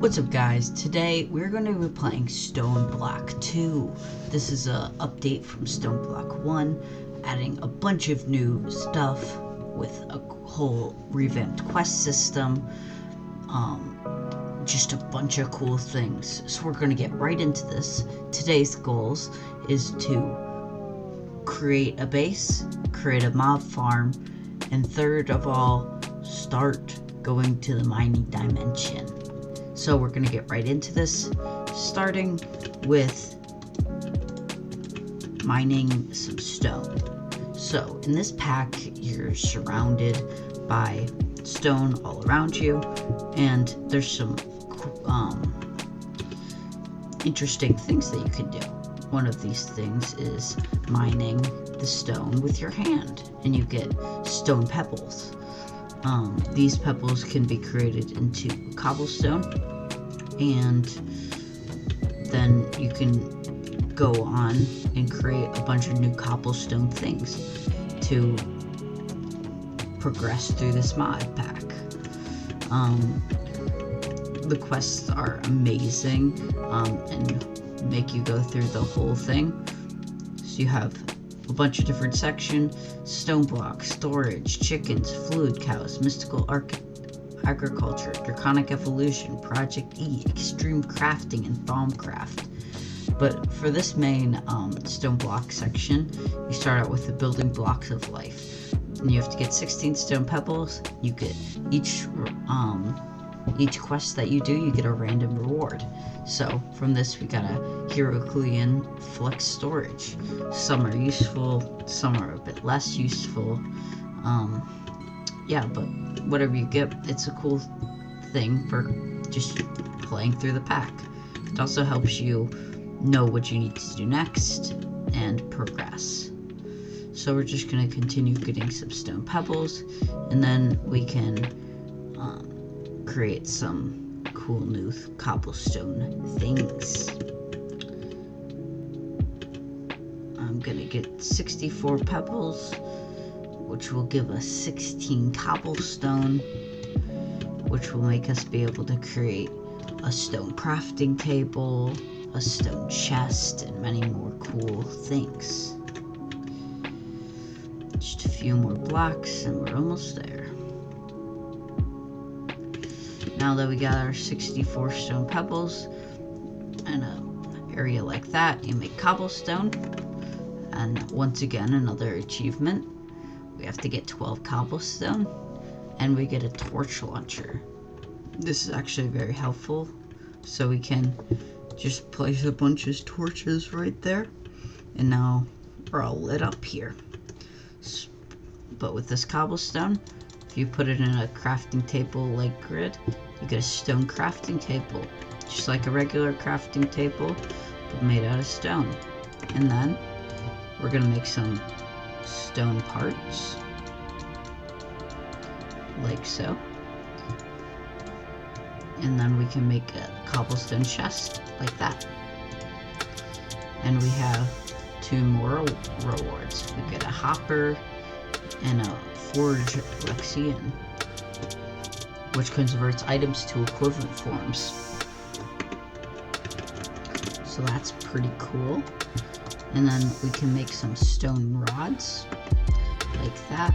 What's up guys, today we're going to be playing Stoneblock 2. This is a update from Stoneblock 1, adding a bunch of new stuff with a whole revamped quest system, just a bunch of cool things. So we're going to get right into this. Today's goals is to create a base, create a mob farm, and third of all, start going to the mining dimension. So we're gonna get right into this, starting with mining some stone. So in this pack, you're surrounded by stone all around you, and there's some interesting things that you can do. One of these things is mining the stone with your hand, and you get stone pebbles. These pebbles can be created into cobblestone, and then you can go on and create a bunch of new cobblestone things to progress through this mod pack. The quests are amazing and make you go through the whole thing. So you have a bunch of different sections: stone block, storage, chickens, fluid cows, mystical agriculture, draconic evolution, project E, extreme crafting, and thaumcraft. But for this main stone block section, you start out with the building blocks of life, and you have to get 16 stone pebbles. You get each quest that you do, you get a random reward. So from this, we got a Herculean flex storage. Some are useful, some are a bit less useful. Yeah, but whatever you get, it's a cool thing for just playing through the pack. It also helps you know what you need to do next and progress. So we're just going to continue getting some stone pebbles, and then we can create some cool new cobblestone things. I'm gonna get 64 pebbles, which will give us 16 cobblestone, which will make us be able to create a stone crafting table, a stone chest, and many more cool things. Just a few more blocks and we're almost there. Now that we got our 64 stone pebbles and an area like that, you make cobblestone. And once again, another achievement. We have to get 12 cobblestone, and we get a torch launcher. This is actually very helpful, so we can just place a bunch of torches right there, and now we're all lit up here. But with this cobblestone, if you put it in a crafting table like grid, you get a stone crafting table, just like a regular crafting table, but made out of stone. And then we're gonna make some stone parts, like so. And then we can make a cobblestone chest, like that. And we have 2 more rewards. We get a hopper and a forge Lexian, which converts items to equivalent forms. So that's pretty cool. And then we can make some stone rods, like that.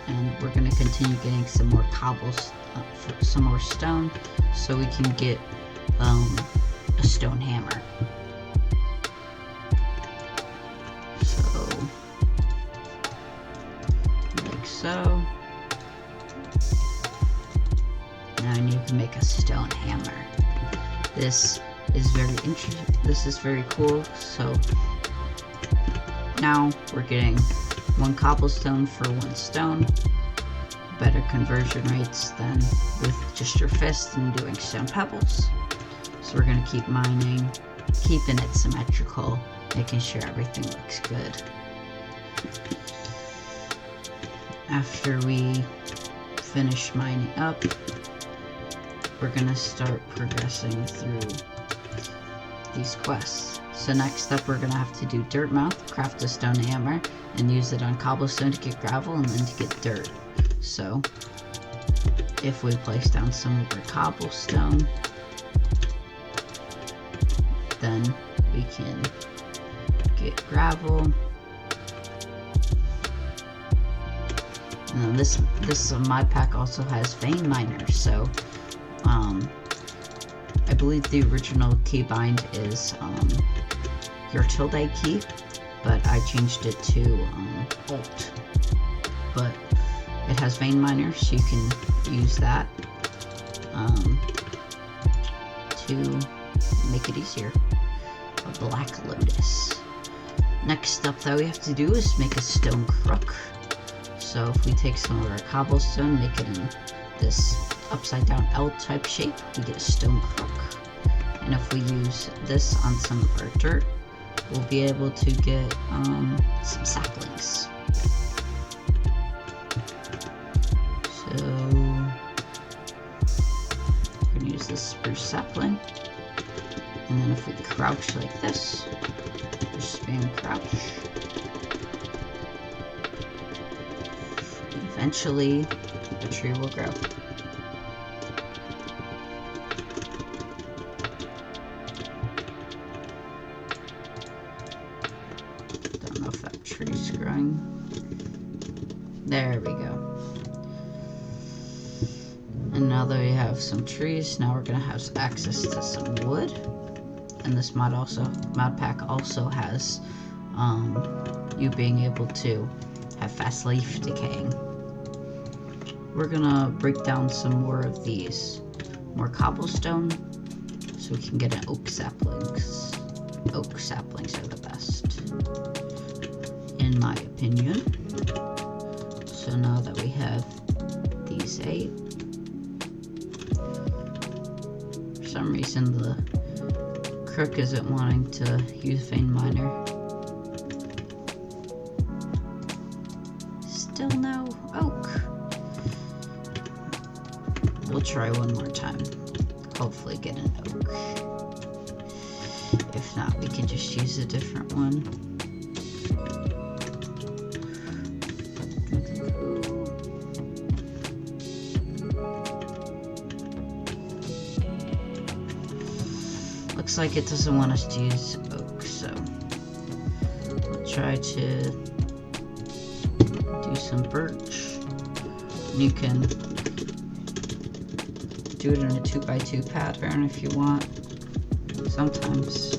And we're gonna continue getting some more some more stone, so we can get a stone hammer. So, like so. Now you can make a stone hammer. This is very interesting. This is very cool. So now we're getting 1 cobblestone for 1 stone. Better conversion rates than with just your fist and doing stone pebbles. So we're gonna keep mining, keeping it symmetrical, making sure everything looks good. After we finish mining up, we're gonna start progressing through these quests. So next up, we're gonna have to do dirt mouth, craft a stone hammer, and use it on cobblestone to get gravel and then to get dirt. So if we place down some of our cobblestone, then we can get gravel. And this my pack also has vein miners, so I believe the original keybind is your tilde key, but I changed it to Alt. But it has vein miners, so you can use that to make it easier. A black lotus. Next up that we have to do is make a stone crook. So if we take some of our cobblestone, make it in this upside down L type shape, we get a stone crook. And if we use this on some of our dirt, we'll be able to get some saplings. So we're gonna use this spruce sapling, and then if we crouch like this, just spam crouch, eventually the tree will grow. Don't know if that tree's growing. There we go. And now that we have some trees, now we're gonna have access to some wood. And this mod pack also has you being able to have fast leaf decaying. We're gonna break down some more of these, more cobblestone, so we can get an oak saplings. Oak saplings are the best, in my opinion. So now that we have these 8, for some reason the crook isn't wanting to use vein miner. Still no oak. We'll try one more time. Hopefully get an oak. If not, we can just use a different one. Looks like it doesn't want us to use oak, so we'll try to do some birch. You can do it in a 2x2 pattern if you want. Sometimes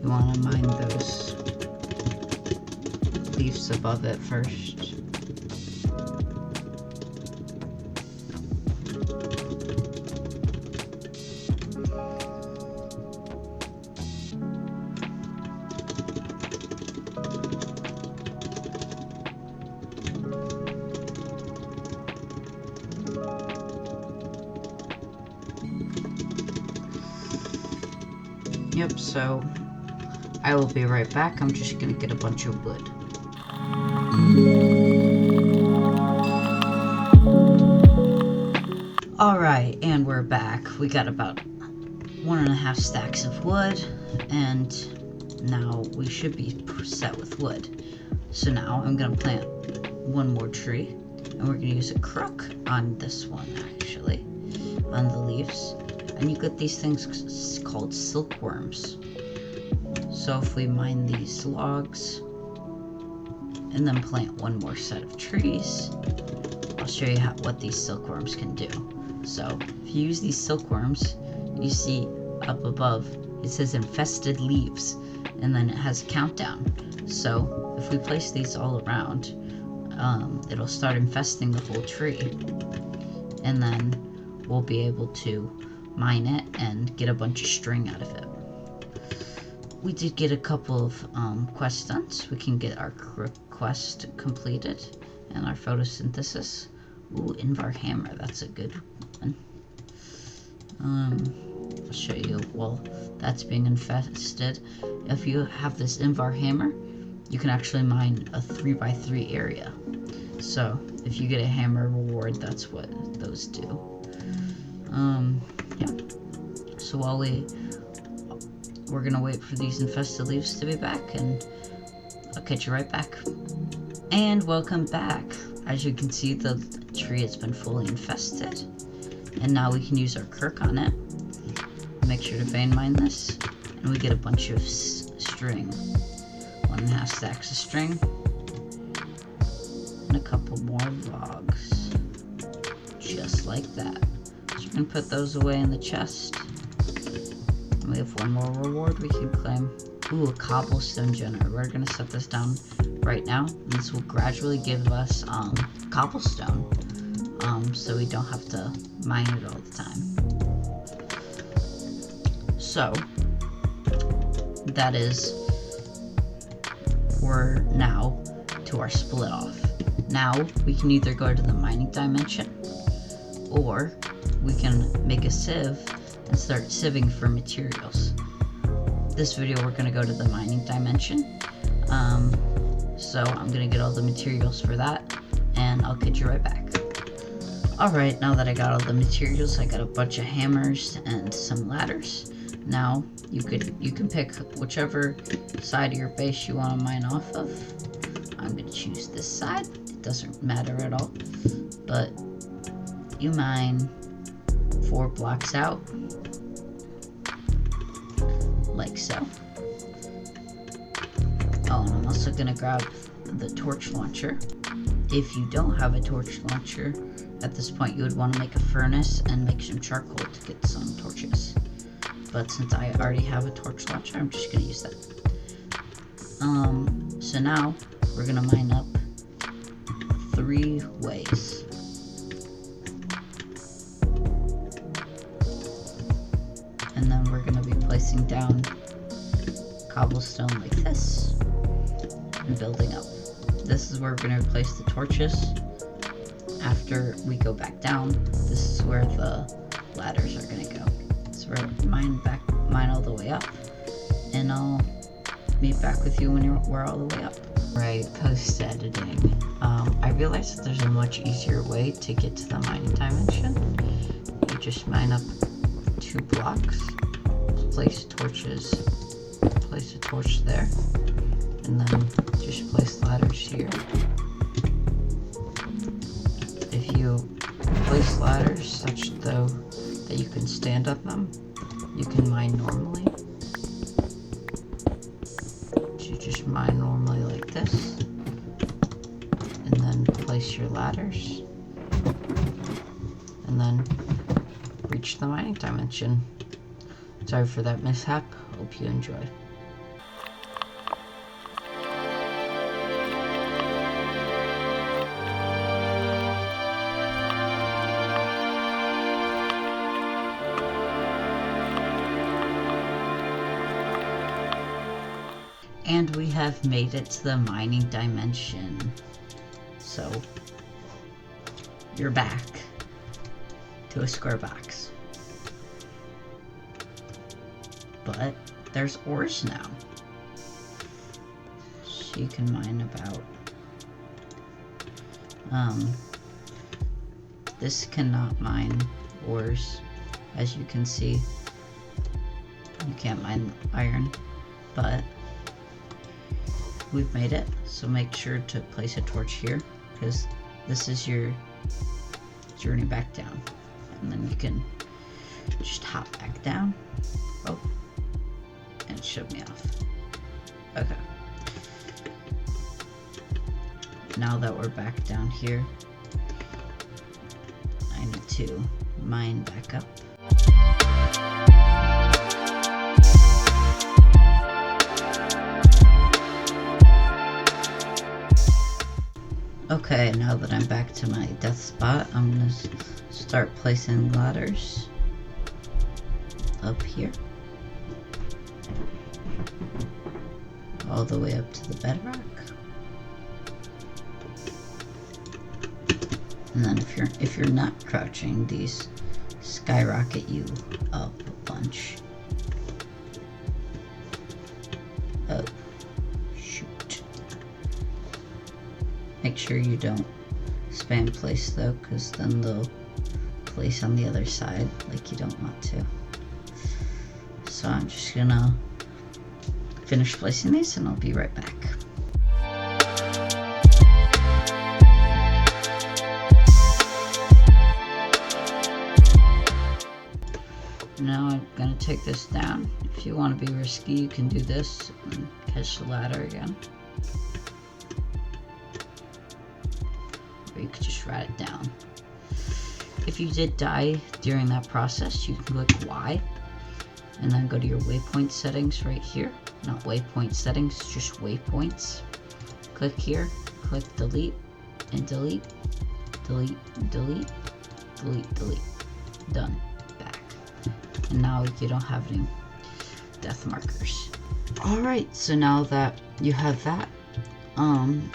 you want to mine those leaves above it first. Yep, so I will be right back. I'm just gonna get a bunch of wood. Alright, and we're back. We got about 1.5 stacks of wood, and now we should be set with wood. So now I'm gonna plant one more tree, and we're gonna use a crook on this one actually, on the leaves. And you get these things called silkworms. So if we mine these logs and then plant one more set of trees, I'll show you what these silkworms can do. So if you use these silkworms, you see up above it says infested leaves, and then it has a countdown. So if we place these all around, it'll start infesting the whole tree, and then we'll be able to mine it and get a bunch of string out of it. We did get a couple of quest done, so we can get our quest completed and our photosynthesis. Ooh, Invar hammer, that's a good one. I'll show you while that's being infested. If you have this Invar hammer, you can actually mine a 3x3 area. So if you get a hammer reward, that's what those do. Yeah. So while we're gonna wait for these infested leaves to be back, and I'll catch you right back. And welcome back. As you can see, the tree has been fully infested, and now we can use our crook on it. Make sure to vein mine this. and we get a bunch of string. 1.5 stacks of string, and a couple more logs, just like that. So you can put those away in the chest. And we have one more reward we can claim. Ooh, a cobblestone generator. We're gonna set this down right now. This will gradually give us cobblestone, so we don't have to mine it all the time. So that is, we're now to our split off. Now we can either go to the mining dimension, or we can make a sieve and start sieving for materials. This video we're gonna go to the mining dimension, so I'm gonna get all the materials for that, and I'll get you right back. Alright, now that I got all the materials, I got a bunch of hammers and some ladders. Now you can pick whichever side of your base you want to mine off of. I'm gonna choose this side. It doesn't matter at all, but you mine 4 blocks out, like so. Oh, and I'm also gonna grab the torch launcher. If you don't have a torch launcher, at this point you would want to make a furnace and make some charcoal to get some torches. But since I already have a torch launcher, I'm just gonna use that. So now we're gonna mine up 3 ways. And then we're gonna be placing down cobblestone like this and building up. This is where we're gonna place the torches. After we go back down, this is where the ladders are gonna go. So we're mine all the way up, and I'll meet back with you when we're all the way up. Right, post-editing. I realized that there's a much easier way to get to the mining dimension. You just mine up 2 blocks, place torches, place a torch there, and then just place ladders here. If you place ladders such though that you can stand up them, you can mine normally. So you just mine normally like this, and then place your ladders, and then reach the mining dimension. Sorry for that mishap, hope you enjoy. And we have made it to the mining dimension. So, you're back to a square box. But there's ores now. So you can mine about... this cannot mine ores, as you can see. You can't mine iron, but we've made it, so make sure to place a torch here, because this is your journey back down. And then you can just hop back down. Oh, and it shut me off. Okay. Now that we're back down here, I need to mine back up. Okay, now that I'm back to my death spot, I'm gonna start placing ladders up here, all the way up to the bedrock. And then if you're not crouching, these skyrocket you up a bunch. Oh, shoot. Make sure you don't spam place though, because then they'll place on the other side like you don't want to. So I'm just gonna finish placing these and I'll be right back. Now I'm gonna take this down. If you want to be risky, you can do this and catch the ladder again. Or you could just write it down. If you did die during that process, you can click Y and then go to your waypoint settings right here. Not waypoint settings, just waypoints. Click here, click delete, and delete, delete, delete, delete, delete. Done. Back. And now you don't have any death markers. Alright, so now that you have that,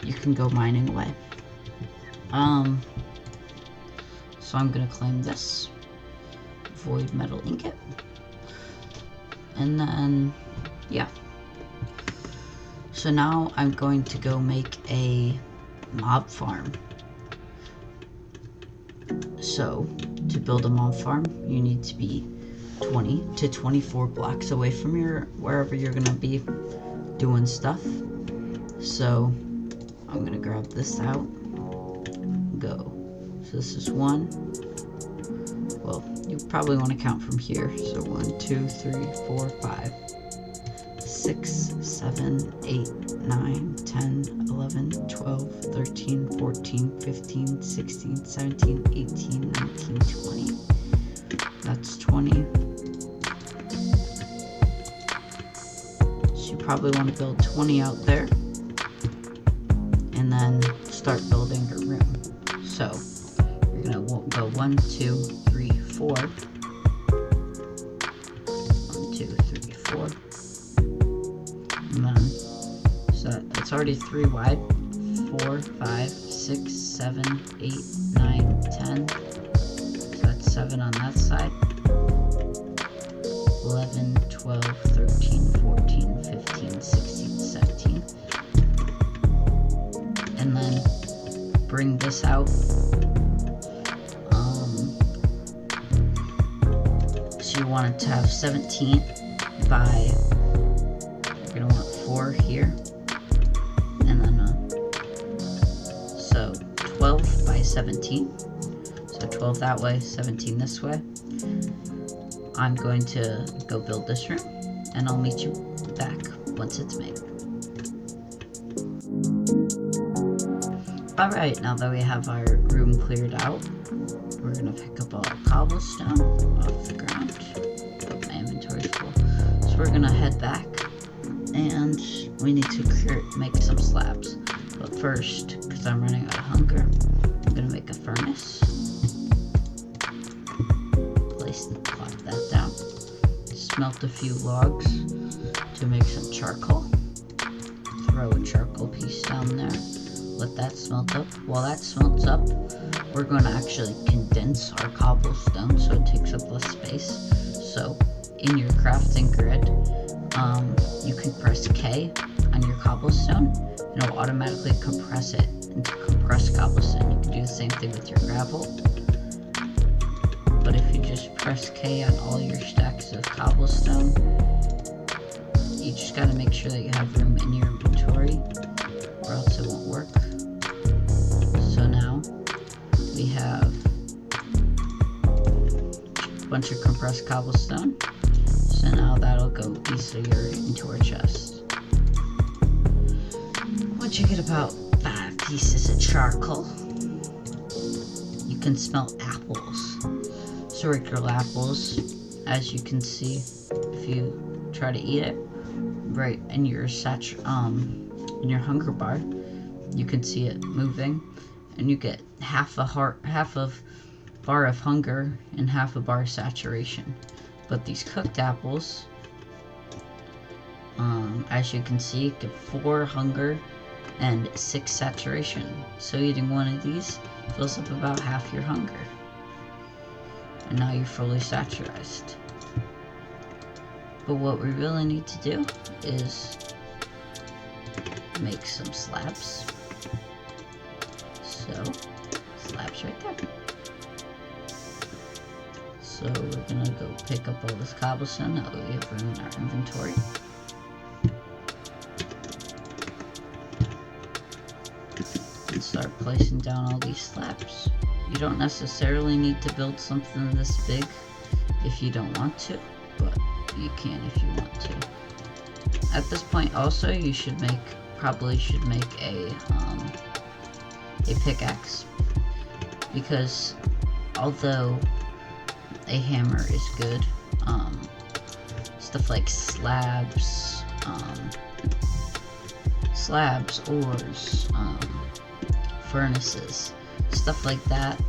you can go mining away. So I'm gonna claim this void metal ingot, and then yeah. So now I'm going to go make a mob farm. So to build a mob farm, you need to be 20 to 24 blocks away from wherever you're gonna be doing stuff. So I'm gonna grab this out. Go. So this is 1. Well, you probably want to count from here. So 1, 2, 3, 4, 5, 6, 7, 8, 9, 10, 11, 12, 13, 14, 15, 16, 17, 18, 19, 20. That's 20. So you probably want to build 20 out there. And then start building your room. So you're gonna go 1, 2, 3, 4. 1, 2, 3, 4. And then, so it's already 3 wide. 4, 5, 6, 7, 8, 9, 10. So that's 7 on that side. 11, 12, 13, 14, 15, 16, 17. And then bring this out. So you want it to have 17 by, you're gonna want 4 here, and then so 12 by 17. So 12 that way, 17 this way. I'm going to go build this room, and I'll meet you back once it's made. Alright, now that we have our room cleared out, we're gonna pick up all cobblestone off the ground. Oh, my inventory's full. So we're gonna head back, and we need to make some slabs. But first, because I'm running out of hunger, I'm gonna make a furnace. Plop that down. Smelt a few logs to make some charcoal. Throw a charcoal piece down there. Let that smelt up. While that smelts up, we're going to actually condense our cobblestone so it takes up less space. So in your crafting grid, you can press K on your cobblestone and it'll automatically compress it into compressed cobblestone. You can do the same thing with your gravel. But if you just press K on all your stacks of cobblestone, you just got to make sure that you have room in your inventory or else it won't work. So now we have a bunch of compressed cobblestone. So now that'll go easier into our chest. Once you get about 5 pieces of charcoal, you can smelt apples. So regular apples, as you can see, if you try to eat it, right in your in your hunger bar, you can see it moving, and you get half a bar of hunger and half a bar of saturation. But these cooked apples, as you can see, get 4 hunger and 6 saturation. So eating one of these fills up about half your hunger. And now you're fully saturated. But what we really need to do is make some slabs. So, slabs right there. So we're gonna go pick up all this cobblestone that we have room in our inventory. And start placing down all these slabs. You don't necessarily need to build something this big if you don't want to, but you can if you want to. At this point also, you probably should make a pickaxe, because although a hammer is good, stuff like slabs, ores, furnaces, stuff like that,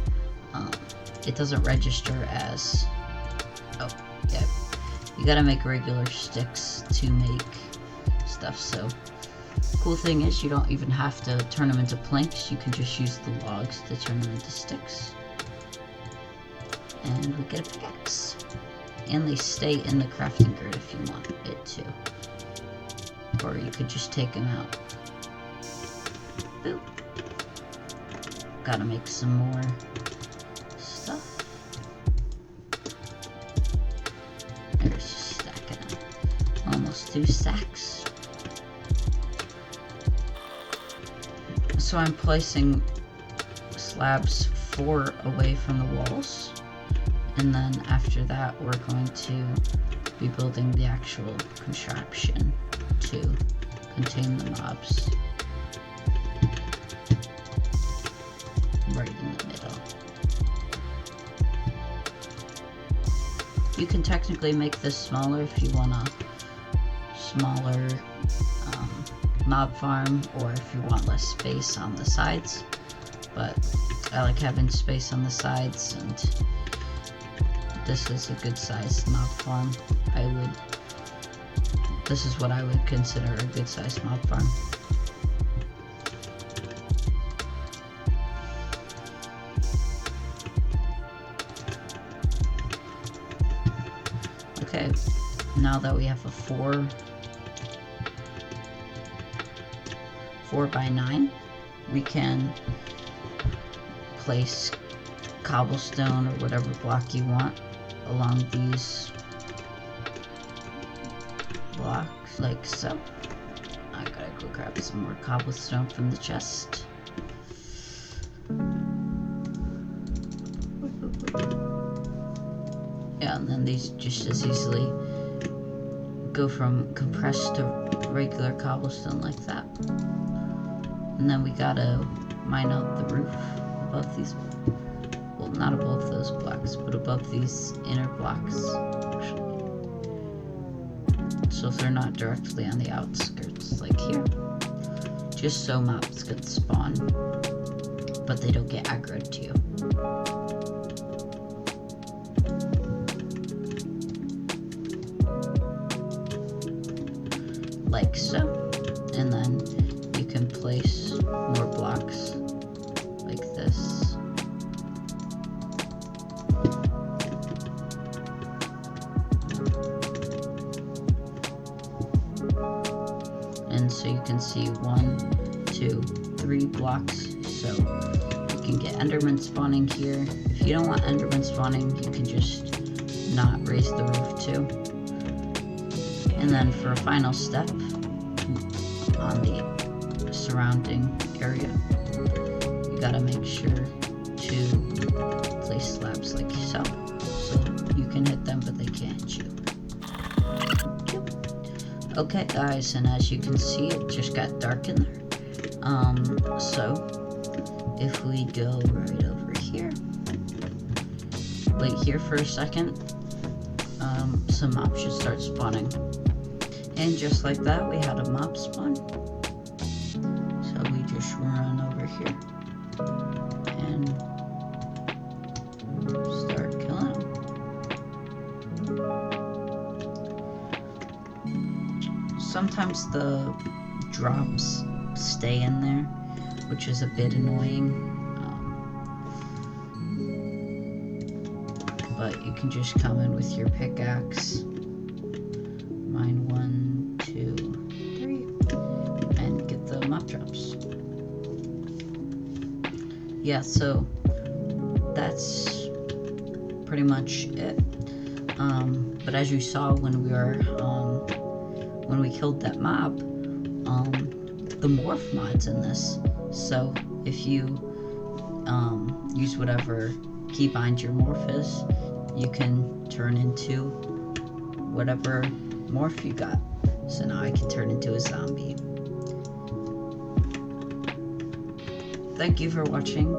it doesn't register as, you gotta make regular sticks to make stuff. So cool thing is, you don't even have to turn them into planks, you can just use the logs to turn them into sticks. And we get a pickaxe. And they stay in the crafting grid if you want it to. Or you could just take them out. Boop. Gotta make some more stuff. There's just stacking up. Almost 2 stacks. So I'm placing slabs 4 away from the walls. And then after that, we're going to be building the actual contraption to contain the mobs. Right in the middle. You can technically make this smaller if you want a smaller mob farm, or if you want less space on the sides. But I like having space on the sides, and this is a good sized mob farm. This is what I would consider a good sized mob farm. Okay, now that we have a 4 by 9, we can place cobblestone or whatever block you want along these blocks, like so. I gotta go grab some more cobblestone from the chest. Yeah, and then these just as easily go from compressed to regular cobblestone like that. And then we gotta mine out the roof above these, well, not above those blocks, but above these inner blocks, actually. So if they're not directly on the outskirts, like here. Just so mobs can spawn, but they don't get aggroed to you. Like so. And then you can place more blocks like this. And so you can see 1, 2, 3 blocks. So you can get Enderman spawning here. If you don't want Enderman spawning, you can just not raise the roof too. And then for a final step, on the surrounding area, you gotta make sure to place slabs like so. So you can hit them, but they can't hit you. Okay guys, and as you can see, it just got dark in there. So if we go right over here, wait here for a second, some mobs should start spawning. And just like that, we had a mob spawn. So we just run over here and start killing them. Sometimes the drops stay in there, which is a bit annoying. But you can just come in with your pickaxe, mine 1, 2, 3, and get the mob drops. Yeah, so that's pretty much it. But as you saw when we were when we killed that mob, the morph mod's in this. So if you use whatever keybind your morph is, you can turn into whatever morph you got. So now I can turn into a zombie. Thank you for watching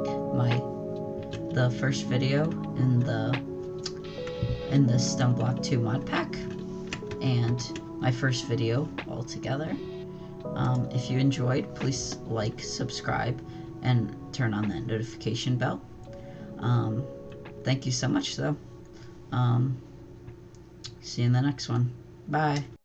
the first video in the Stoneblock 2 mod pack, and my first video altogether. If you enjoyed, please like, subscribe, and turn on that notification bell. Thank you so much, though. See you in the next one. Bye.